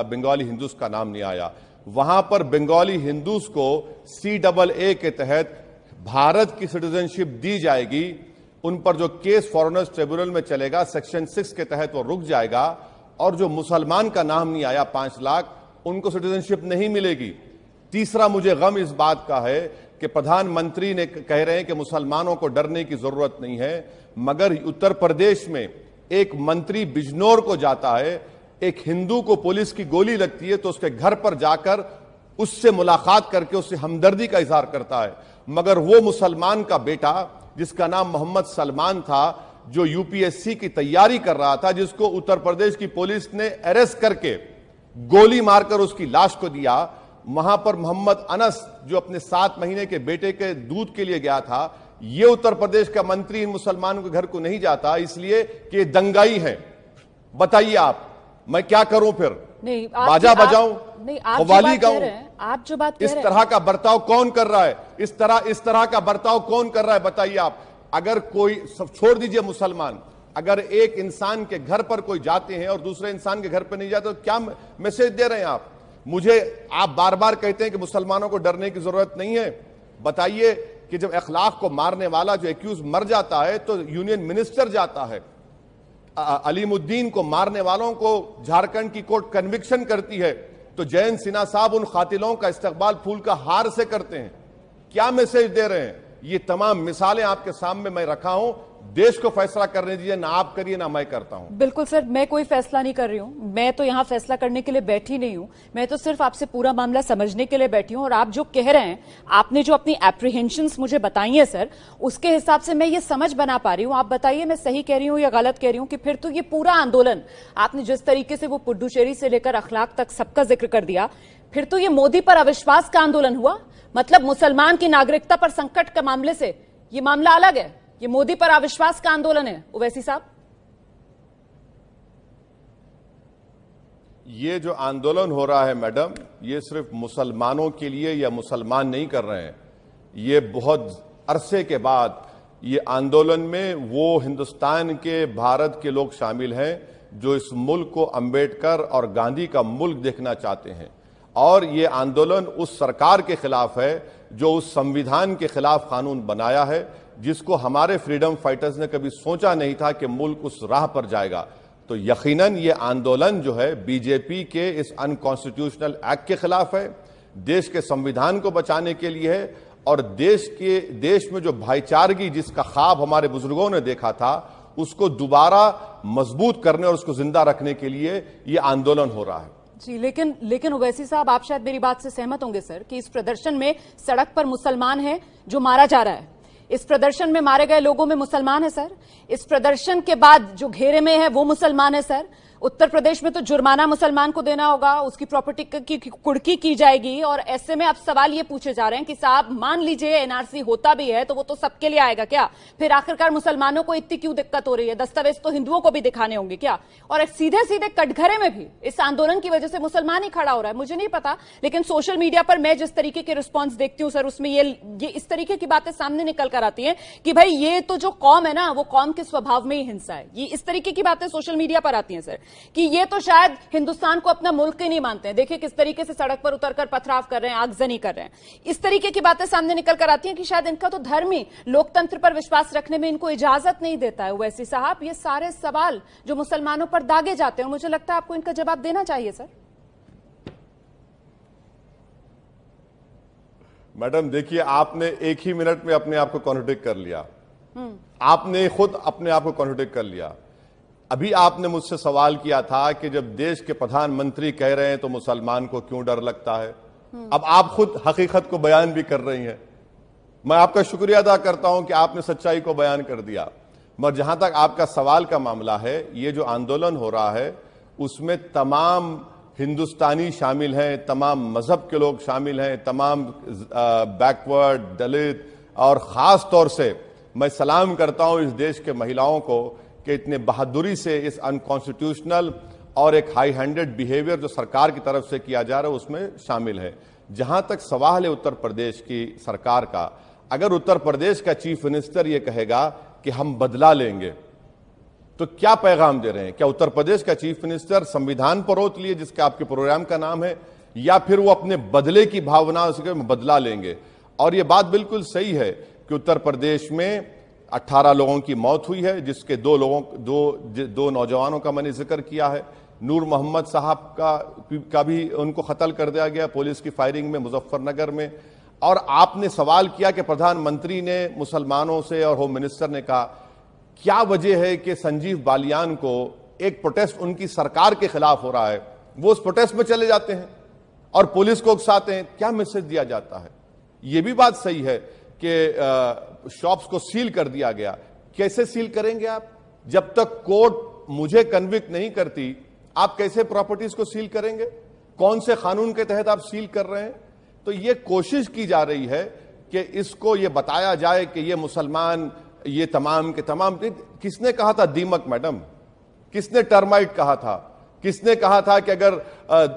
Bengali Hindus का नाम नहीं आया। वहां पर बंगाली हिंदूज को CAA के तहत भारत की सिटीजनशिप दी जाएगी। उन पर जो केस फॉरेनर्स ट्रिब्यूनल में चलेगा सेक्शन 6 के तहत वो रुक जाएगा। और जो मुसलमान का नाम नहीं आया 5 लाख, उनको सिटीजनशिप नहीं मिलेगी। तीसरा मुझे गम इस बात का है कि प्रधानमंत्री ने कह रहे हैं कि मुसलमानों को डरने की जरूरत नहीं है, मगर उत्तर प्रदेश में एक मंत्री बिजनौर को जाता है, एक हिंदू को पुलिस की गोली लगती है तो उसके घर पर जाकर उससे मुलाकात करके उससे हमदर्दी का इजहार करता है। मगर वो मुसलमान का बेटा जिसका नाम मोहम्मद सलमान था, जो UPSC की तैयारी कर रहा था, जिसको उत्तर प्रदेश की पुलिस ने अरेस्ट करके गोली मारकर उसकी लाश को दिया, वहां पर मोहम्मद अनस जो अपने 7 महीने के बेटे के दूध के लिए गया था, ये उत्तर प्रदेश का मंत्री इन मुसलमानों के घर को नहीं जाता, इसलिए कि ये दंगाई हैं। बताइए आप, मैं क्या करूं फिर? नहीं, बाजा बजाऊं, कव्वाली गाऊं? आप जो बात कह रहे हैं, इस तरह का बर्ताव कौन कर रहा है? इस तरह का बर्ताव कौन कर रहा है? बताइए आप। अगर कोई, सब छोड़ दीजिए मुसलमान, अगर एक इंसान के घर पर कोई जाते हैं और दूसरे इंसान के घर पर नहीं जाते तो क्या मैसेज दे रहे हैं आप? मुझे आप बार बार कहते हैं कि मुसलमानों को डरने की जरूरत नहीं है। बताइए कि जब अखलाक को मारने वाला जो एक्यूज मर जाता है तो यूनियन मिनिस्टर जाता है, अलीमुद्दीन को मारने वालों को झारखंड की कोर्ट कन्विक्शन करती है, तो जयंत सिन्हा साहब उन कातिलों का इस्तकबाल फूल का हार से करते हैं। क्या मैसेज दे रहे हैं? ये तमाम मिसालें आपके सामने मैं रखा हूं। देश को फैसला करने दीजिए, ना आप करिए ना मैं करता हूं। बिल्कुल सर, मैं कोई फैसला नहीं कर रही हूं। मैं तो यहां फैसला करने के लिए बैठी नहीं हूं। मैं तो सिर्फ आपसे पूरा मामला समझने के लिए बैठी हूं। और आप जो कह रहे हैं, आपने जो अपनी एप्रीहेंशंस मुझे बताई है सर, उसके हिसाब से मैं ये समझ बना पा रही हूं। आप बताइए मैं सही कह रही हूं या गलत कह रही हूं कि फिर तो ये पूरा आंदोलन, आपने जिस तरीके से वो पुडुचेरी से लेकर अखलाक तक सबका जिक्र कर दिया, फिर तो ये मोदी पर अविश्वास का आंदोलन हुआ। मतलब मुसलमान की नागरिकता पर संकट के मामले से ये मामला अलग है, ये मोदी पर अविश्वास का आंदोलन है। ओवैसी साहब, ये जो आंदोलन हो रहा है मैडम, ये सिर्फ मुसलमानों के लिए या मुसलमान नहीं कर रहे हैं। ये बहुत अरसे के बाद ये आंदोलन में वो हिंदुस्तान के, भारत के लोग शामिल हैं जो इस मुल्क को अंबेडकर और गांधी का मुल्क देखना चाहते हैं। और ये आंदोलन उस सरकार के खिलाफ है जो उस संविधान के खिलाफ कानून बनाया है, जिसको हमारे फ्रीडम फाइटर्स ने कभी सोचा नहीं था कि मुल्क उस राह पर जाएगा। तो यकीनन ये आंदोलन जो है बीजेपी के इस अनकॉन्स्टिट्यूशनल एक्ट के खिलाफ है, देश के संविधान को बचाने के लिए है, और देश में जो भाईचारगी जिसका ख्वाब हमारे बुजुर्गों ने देखा था, उसको दोबारा मजबूत करने और उसको जिंदा रखने के लिए ये आंदोलन हो रहा है। जी, लेकिन ओवैसी साहब, आप शायद मेरी बात से सहमत होंगे सर कि इस प्रदर्शन में सड़क पर मुसलमान है जो मारा जा रहा है। इस प्रदर्शन में मारे गए लोगों में मुसलमान है सर। इस प्रदर्शन के बाद जो घेरे में है वो मुसलमान है सर। उत्तर प्रदेश में तो जुर्माना मुसलमान को देना होगा, उसकी प्रॉपर्टी की कुर्की की जाएगी। और ऐसे में अब सवाल ये पूछे जा रहे हैं कि साहब, मान लीजिए एनआरसी होता भी है तो वो तो सबके लिए आएगा क्या? फिर आखिरकार मुसलमानों को इतनी क्यों दिक्कत हो रही है? दस्तावेज तो हिंदुओं को भी दिखाने होंगे क्या? और सीधे सीधे कटघरे में भी इस आंदोलन की वजह से मुसलमान ही खड़ा हो रहा है। मुझे नहीं पता, लेकिन सोशल मीडिया पर मैं जिस तरीके के रिस्पॉन्स देखती हूँ सर, उसमें ये इस तरीके की बातें सामने निकल कर आती है कि भाई ये तो जो कौम है ना, वो कौम के स्वभाव में ही हिंसा है। ये इस तरीके की बातें सोशल मीडिया पर आती हैं सर कि ये तो शायद हिंदुस्तान को अपना मुल्क ही नहीं मानते हैं। देखिए किस तरीके से सड़क पर उतरकर पथराव कर रहे हैं, आगजनी कर रहे हैं। इस तरीके की बातें सामने निकल कर आती हैं कि शायद इनका तो धर्म ही लोकतंत्र पर विश्वास रखने में इनको इजाजत नहीं देता है। वैसे साहब, ये सारे सवाल जो मुसलमानों पर दागे जाते हैं, और मुझे लगता है आपको इनका जवाब देना चाहिए सर। मैडम देखिए, आपने एक ही मिनट में अपने आप को कॉन्ट्रडिक्ट कर लिया। आपने खुद अपने आप को कॉन्ट्रडिक्ट कर लिया। अभी आपने मुझसे सवाल किया था कि जब देश के प्रधानमंत्री कह रहे हैं तो मुसलमान को क्यों डर लगता है। अब आप खुद हकीकत को बयान भी कर रही हैं। मैं आपका शुक्रिया अदा करता हूं कि आपने सच्चाई को बयान कर दिया। मगर जहां तक आपका सवाल का मामला है, ये जो आंदोलन हो रहा है उसमें तमाम हिंदुस्तानी शामिल हैं, तमाम मजहब के लोग शामिल हैं, तमाम बैकवर्ड, दलित, और खास तौर से मैं सलाम करता हूं इस देश के महिलाओं को कि इतने बहादुरी से इस अनकॉन्स्टिट्यूशनल और एक हाई हैंडेड बिहेवियर जो सरकार की तरफ से किया जा रहा है उसमें शामिल है। जहां तक सवाल है उत्तर प्रदेश की सरकार का, अगर उत्तर प्रदेश का चीफ मिनिस्टर ये कहेगा कि हम बदला लेंगे, तो क्या पैगाम दे रहे हैं? क्या उत्तर प्रदेश का चीफ मिनिस्टर संविधान पर ओथ लिए, जिसका आपके प्रोग्राम का नाम है, या फिर वो अपने बदले की भावना से बदला लेंगे? और ये बात बिल्कुल सही है कि उत्तर प्रदेश में 18 लोगों की मौत हुई है, जिसके दो नौजवानों का मैंने जिक्र किया है। नूर मोहम्मद साहब का भी उनको कत्ल कर दिया गया पुलिस की फायरिंग में मुजफ्फरनगर में। और आपने सवाल किया कि प्रधानमंत्री ने मुसलमानों से और होम मिनिस्टर ने कहा, क्या वजह है कि संजीव बालियान को एक प्रोटेस्ट उनकी सरकार के खिलाफ हो रहा है, वो उस प्रोटेस्ट में चले जाते हैं और पुलिस को उकसाते हैं? क्या मैसेज दिया जाता है? यह भी बात सही है कि शॉप्स को सील कर दिया गया। कैसे सील करेंगे आप? जब तक कोर्ट मुझे कन्विक्ट नहीं करती, आप कैसे प्रॉपर्टीज को सील करेंगे? कौन से कानून के तहत आप सील कर रहे हैं? तो यह कोशिश की जा रही है कि इसको यह बताया जाए कि ये मुसलमान, ये तमाम के तमाम। किसने कहा था दीमक मैडम? किसने टर्माइट कहा था? किसने कहा था कि अगर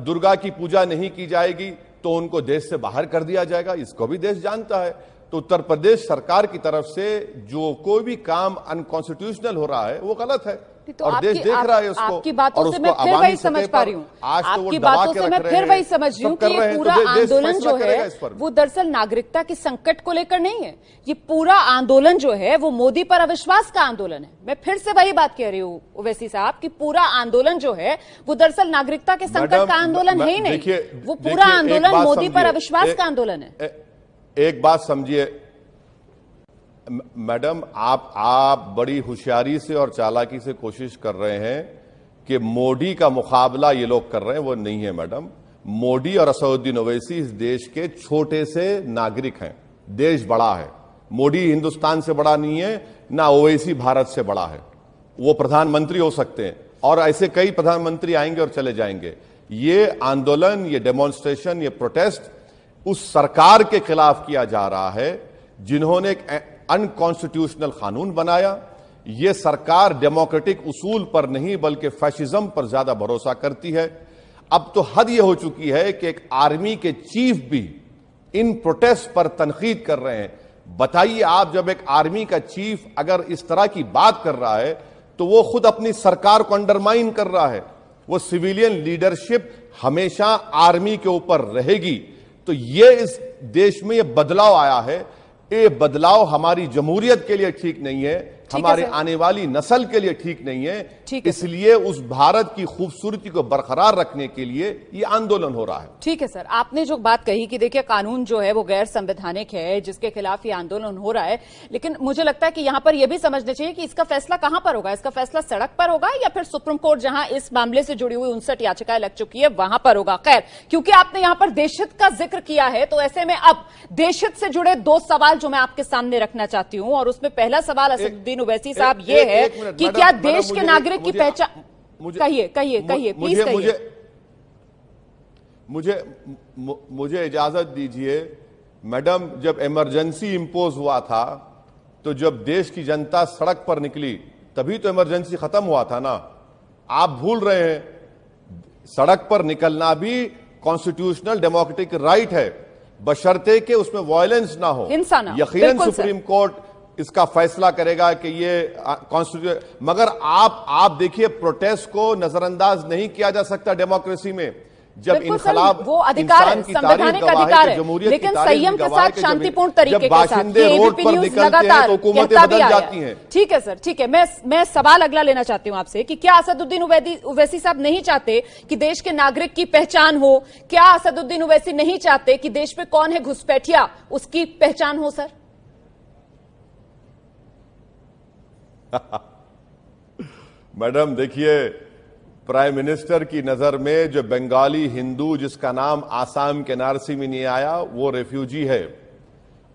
दुर्गा की पूजा नहीं की जाएगी तो उनको देश से बाहर कर दिया जाएगा? इसको भी देश जानता है। तो उत्तर प्रदेश सरकार की तरफ से जो कोई भी काम अनकॉन्स्टिट्यूशनल हो रहा है वो गलत है, तो और देश देख रहा है उसको। आपकी बातों से मैं फिर वही समझ पा रही हूँ, आपकी बातों से मैं फिर वही समझ रही हूँ कि ये पूरा आंदोलन जो है वो दरअसल नागरिकता के संकट को लेकर नहीं है। ये पूरा आंदोलन जो है वो मोदी पर अविश्वास का आंदोलन है। मैं फिर से वही बात कह रही हूँ ओवैसी साहब कि पूरा आंदोलन जो है वो दरअसल नागरिकता के संकट का आंदोलन है ही नहीं, वो पूरा आंदोलन मोदी पर अविश्वास का आंदोलन है। एक बात समझिए मैडम, आप बड़ी होशियारी से और चालाकी से कोशिश कर रहे हैं कि मोदी का मुकाबला ये लोग कर रहे हैं, वो नहीं है मैडम। मोदी और असदुद्दीन ओवैसी इस देश के छोटे से नागरिक हैं। देश बड़ा है, मोदी हिंदुस्तान से बड़ा नहीं है, ना ओवैसी भारत से बड़ा है। वो प्रधानमंत्री हो सकते हैं और ऐसे कई प्रधानमंत्री आएंगे और चले जाएंगे। ये आंदोलन, ये डेमोन्स्ट्रेशन, ये प्रोटेस्ट उस सरकार के खिलाफ किया जा रहा है जिन्होंने एक अनकॉन्स्टिट्यूशनल कानून बनाया। यह सरकार डेमोक्रेटिक उसूल पर नहीं बल्कि फैशिज्म पर ज्यादा भरोसा करती है। अब तो हद यह हो चुकी है कि एक आर्मी के चीफ भी इन प्रोटेस्ट पर तनकीद कर रहे हैं। बताइए आप, जब एक आर्मी का चीफ अगर इस तरह की बात कर रहा है तो वो खुद अपनी सरकार को अंडरमाइन कर रहा है। वो सिविलियन लीडरशिप हमेशा आर्मी के ऊपर रहेगी। तो ये इस देश में ये बदलाव आया है, ये बदलाव हमारी जमहूरियत के लिए ठीक नहीं है, हमारे आने वाली नस्ल के लिए ठीक नहीं है। इसलिए उस भारत की खूबसूरती को बरकरार रखने के लिए ये आंदोलन हो रहा है। ठीक है सर, आपने जो बात कही कि देखिए कानून जो है वो गैर संवैधानिक है जिसके खिलाफ ये आंदोलन हो रहा है, लेकिन मुझे लगता है कि यहां पर यह भी समझना चाहिए कि इसका फैसला कहां पर होगा। इसका फैसला सड़क पर होगा या फिर सुप्रीम कोर्ट, जहां इस मामले से जुड़ी हुई 59 याचिकाएं लग चुकी है, वहां पर होगा। खैर, क्योंकि आपने यहां पर देशहित का जिक्र किया है तो ऐसे में अब देशहित से जुड़े दो सवाल जो मैं आपके सामने रखना चाहती हूं, और उसमें पहला सवाल असदुद्दीन ओवैसी साहब ये है कि क्या देश के नागरिक की पहचान, कहिए प्लीज कहिए। मुझे इजाजत दीजिए मैडम, जब इमरजेंसी इंपोज हुआ था तो जब देश की जनता सड़क पर निकली तभी तो इमरजेंसी खत्म हुआ था ना। आप भूल रहे हैं, सड़क पर निकलना भी कॉन्स्टिट्यूशनल डेमोक्रेटिक राइट है बशर्ते कि उसमें वायलेंस ना हो। यकीनन सुप्रीम कोर्ट इसका फैसला करेगा कि ये कॉन्स्टिट्यूशन, मगर आप देखिए प्रोटेस्ट को नजरअंदाज नहीं किया जा सकता डेमोक्रेसी में। जब इनकलाब वो अधिकार है, संवैधानिक अधिकार है, लेकिन संयम के साथ शांतिपूर्ण तरीके के साथ एबीपी न्यूज़ लगातार कहता भी आया है। ठीक है सर, ठीक है। मैं सवाल अगला लेना चाहती हूं आपसे कि क्या असदुद्दीन ओवैसी साहब नहीं चाहते कि देश के नागरिक की पहचान हो? क्या असदुद्दीन ओवैसी नहीं चाहते कि देश में कौन है घुसपैठिया उसकी पहचान हो? सर मैडम देखिए, प्राइम मिनिस्टर की नजर में जो बंगाली हिंदू जिसका नाम आसाम के एनआरसी में नहीं आया वो रेफ्यूजी है,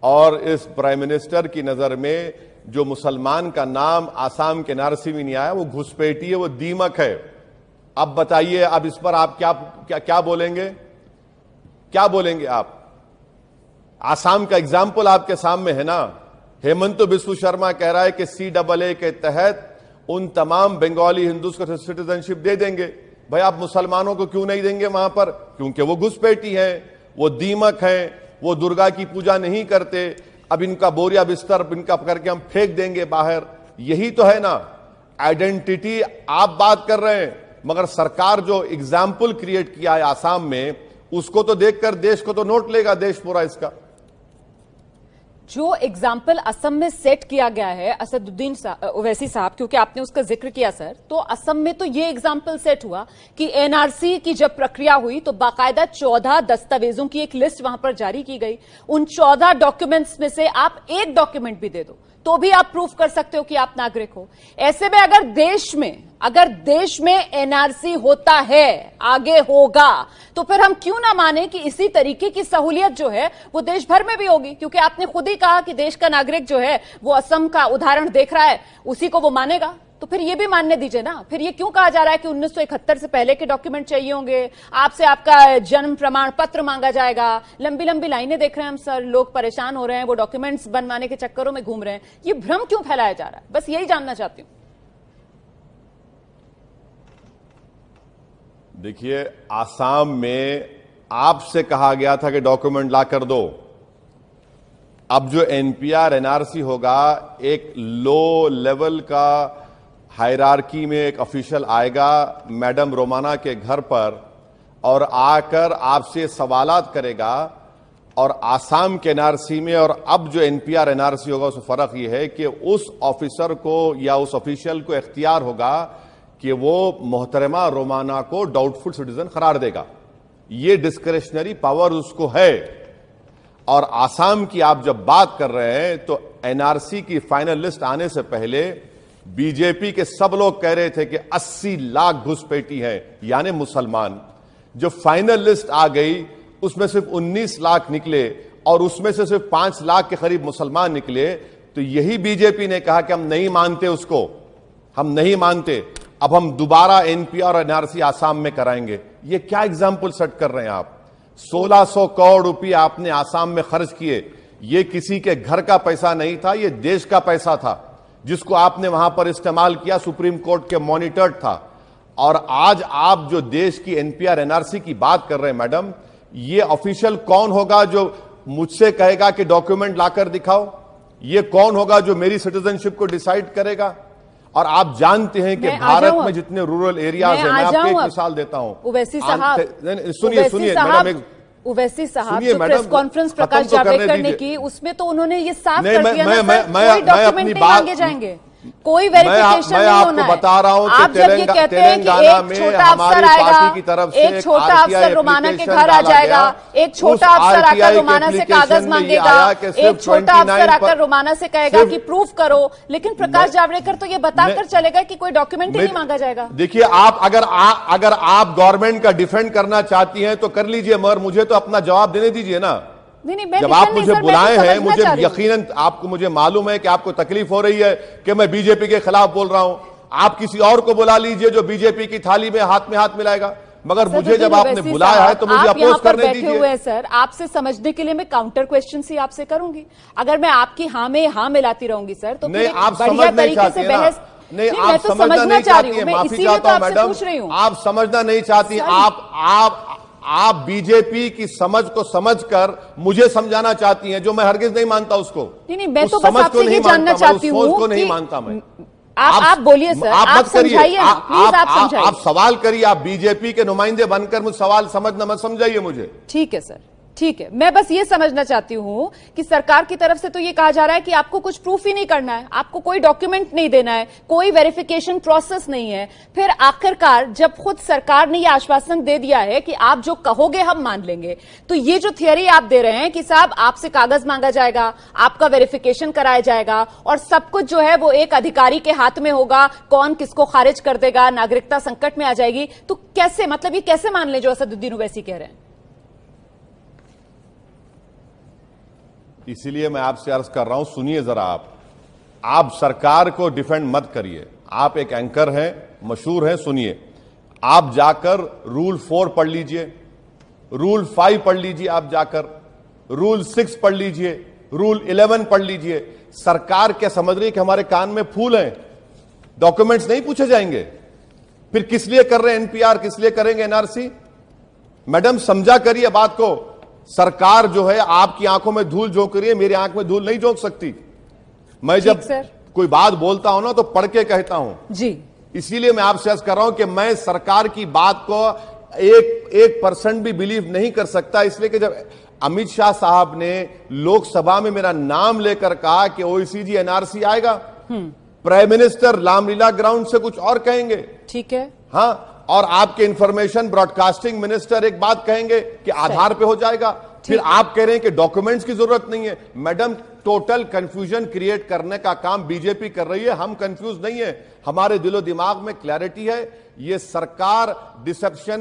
और इस प्राइम मिनिस्टर की नजर में जो मुसलमान का नाम आसाम के एनआरसी में नहीं आया वो घुसपैठी है, वो दीमक है। अब बताइए, अब इस पर आप क्या बोलेंगे? क्या बोलेंगे आप? आसाम का एग्जाम्पल आपके सामने है ना। हेमंत बिस्व शर्मा कह रहा है कि CAA के तहत उन तमाम बंगाली हिंदूज को सिटीजनशिप दे देंगे। भाई आप मुसलमानों को क्यों नहीं देंगे वहां पर? क्योंकि वो घुसपैठी हैं, वो दीमक हैं, वो दुर्गा की पूजा नहीं करते। अब इनका बोरिया बिस्तर इनका करके हम फेंक देंगे बाहर, यही तो है ना। आइडेंटिटी आप बात कर रहे हैं, मगर सरकार जो एग्जाम्पल क्रिएट किया है आसाम में, उसको तो देखकर देश को तो नोट लेगा देश पूरा इसका। जो एग्जाम्पल असम में सेट किया गया है असदुद्दीन ओवैसी साहब, क्योंकि आपने उसका जिक्र किया सर, तो असम में तो ये एग्जाम्पल सेट हुआ कि एनआरसी की जब प्रक्रिया हुई तो बाकायदा 14 दस्तावेजों की एक लिस्ट वहां पर जारी की गई। उन 14 डॉक्यूमेंट्स में से आप एक डॉक्यूमेंट भी दे दो तो भी आप प्रूफ कर सकते हो कि आप नागरिक हो। ऐसे में अगर देश में एनआरसी होता है, आगे होगा, तो फिर हम क्यों ना माने कि इसी तरीके की सहूलियत जो है वो देश भर में भी होगी, क्योंकि आपने खुद ही कहा कि देश का नागरिक जो है वो असम का उदाहरण देख रहा है, उसी को वो मानेगा। तो फिर ये भी मानने दीजिए ना। फिर ये क्यों कहा जा रहा है कि 1971 से पहले के डॉक्यूमेंट चाहिए होंगे, आपसे आपका जन्म प्रमाण पत्र मांगा जाएगा। लंबी लंबी लाइनें देख रहे हैं हम सर, लोग परेशान हो रहे हैं, वो डॉक्यूमेंट्स बनवाने के चक्करों में घूम रहे हैं। ये भ्रम क्यों फैलाया जा रहा है, बस यही जानना चाहती हूं। देखिए, आसाम में आपसे कहा गया था कि डॉक्यूमेंट ला कर दो। अब जो एनपीआर एनआरसी होगा, एक लो लेवल का हायरार्की में एक ऑफिशियल आएगा मैडम रोमाना के घर पर और आकर आपसे सवालात करेगा। और आसाम के एनआरसी में और अब जो एनपीआर एनआरसी होगा उसमें फर्क यह है कि उस ऑफिसर को या उस ऑफिशियल को इख्तियार होगा कि वो मोहतरमा रोमाना को डाउटफुल सिटीजन करार देगा। ये डिस्क्रिशनरी पावर उसको है। और आसाम की आप जब बात कर रहे हैं तो एनआरसी की फाइनल लिस्ट आने से पहले बीजेपी के सब लोग कह रहे थे कि 80 लाख घुसपैठी हैं, यानी मुसलमान। जो फाइनल लिस्ट आ गई उसमें सिर्फ 19 लाख निकले और उसमें से सिर्फ 5 लाख के करीब मुसलमान निकले। तो यही बीजेपी ने कहा कि हम नहीं मानते, उसको हम नहीं मानते, अब हम दोबारा एनपीआर और एनआरसी आसाम में कराएंगे। ये क्या एग्जाम्पल सेट कर रहे हैं आप? 1600 करोड़ रुपए आपने आसाम में खर्च किए। ये किसी के घर का पैसा नहीं था, ये देश का पैसा था जिसको आपने वहां पर इस्तेमाल किया, सुप्रीम कोर्ट के मॉनिटर्ड था। और आज आप जो देश की एनपीआर एनआरसी की बात कर रहे हैं मैडम, ये ऑफिशियल कौन होगा जो मुझसे कहेगा कि डॉक्यूमेंट लाकर दिखाओ? ये कौन होगा जो मेरी सिटीजनशिप को डिसाइड करेगा? और आप जानते हैं कि भारत में जितने रूरल एरियाज हैं, मैं आपको एक मिसाल देता हूं। ओवैसी साहब, सुनिए मैडम, ओवैसी साहब जो प्रेस कॉन्फ्रेंस प्रकाश जावड़ेकर ने की, उसमें तो उन्होंने ये साफ कर दिया ना सर, कोई डॉक्यूमेंट नहीं मांगे जाएंगे, कोई वेरिफिकेशन नहीं होना है। बता रहा हूं आप जब ये कहते हैं कि एक छोटा अफसर आएगा, एक छोटा अफसर रोमाना के घर आ जाएगा, एक छोटा अफसर आकर रोमाना से कागज मांगेगा, एक छोटा अफसर आकर रोमाना से कहेगा कि प्रूफ करो, लेकिन प्रकाश जावड़ेकर तो ये बताकर चलेगा कि कोई डॉक्यूमेंट ही नहीं मांगा जाएगा। देखिए, आप अगर आप गवर्नमेंट का डिफेंड करना चाहती हैं तो कर लीजिए, मगर मुझे तो अपना जवाब देने दीजिए ना। नहीं, जब आप मुझे बुलाए हैं, मुझे यकीनन आपको मुझे मालूम है कि आपको तकलीफ हो रही है कि मैं बीजेपी के खिलाफ बोल रहा हूं। आप किसी और को बुला लीजिए जो बीजेपी की थाली में हाथ मिलाएगा, मगर मुझे जब आपने बुलाया है तो मुझे अपोज करने दीजिए। हुए सर, आपसे समझने के लिए मैं काउंटर क्वेश्चन ही आपसे करूंगी। अगर मैं आपकी हाँ में हाँ मिलाती रहूंगी सर, तो नहीं, आप बढ़िया तरीके से बहस नहीं, आप समझना नहीं चाहती हैं, माफी चाहता हूं मैडम, आप समझना नहीं चाहती। आप बीजेपी की समझ को समझकर मुझे समझाना चाहती हैं, जो मैं हरगिज नहीं मानता उसको। नहीं, मैं तो बस आपसे ये जानना चाहती हूँ को नहीं मानता मैं। आप बोलिए सर, आप समझाइए, प्लीज आप समझाइए। आप सवाल करिए, आप बीजेपी के नुमाइंदे बनकर मुझे सवाल समझना मत समझाइए मुझे। ठीक है सर, ठीक है। मैं बस ये समझना चाहती हूं कि सरकार की तरफ से तो ये कहा जा रहा है कि आपको कुछ प्रूफ ही नहीं करना है, आपको कोई डॉक्यूमेंट नहीं देना है, कोई वेरिफिकेशन प्रोसेस नहीं है। फिर आखिरकार जब खुद सरकार ने ये आश्वासन दे दिया है कि आप जो कहोगे हम मान लेंगे, तो ये जो थियरी आप दे रहे हैं कि साहब आपसे कागज मांगा जाएगा, आपका वेरिफिकेशन कराया जाएगा और सब कुछ जो है वो एक अधिकारी के हाथ में होगा, कौन किसको खारिज कर देगा, नागरिकता संकट में आ जाएगी, तो कैसे, मतलब ये कैसे मान ले जो असदुद्दीन ओवैसी कह रहे हैं? इसीलिए मैं आपसे अर्ज कर रहा हूं, सुनिए जरा। आप सरकार को डिफेंड मत करिए, आप एक एंकर हैं, मशहूर हैं, सुनिए। आप जाकर रूल 4 पढ़ लीजिए, रूल 5 पढ़ लीजिए, आप जाकर रूल 6 पढ़ लीजिए, रूल 11 पढ़ लीजिए। सरकार क्या समझ रही है कि हमारे कान में फूल हैं, डॉक्यूमेंट्स नहीं पूछे जाएंगे? फिर किस लिए कर रहे हैं एनपीआर, किस लिए करेंगे एनआरसी? मैडम समझा करिए बात को। सरकार जो है आपकी आंखों में धूल झोंक रही है, मेरी आंख में धूल नहीं झोंक सकती। मैं जब कोई बात बोलता हूं ना तो पढ़ के कहता हूं जी, इसीलिए मैं आपसे अर्ज कर रहा हूं कि मैं सरकार की बात को 1% भी बिलीव नहीं कर सकता, इसलिए कि जब अमित शाह साहब ने लोकसभा में मेरा नाम लेकर कहा कि ओईसीजी एनआरसी आएगा, प्राइम मिनिस्टर रामलीला ग्राउंड से कुछ और कहेंगे, ठीक है, हाँ, और आपके इंफॉर्मेशन ब्रॉडकास्टिंग मिनिस्टर एक बात कहेंगे कि आधार पे हो जाएगा, फिर आप कह रहे हैं कि डॉक्यूमेंट्स की जरूरत नहीं है। मैडम, टोटल कंफ्यूजन क्रिएट करने का काम बीजेपी कर रही है, हम कंफ्यूज नहीं है, हमारे दिलो दिमाग में क्लैरिटी है। ये सरकार डिसेप्शन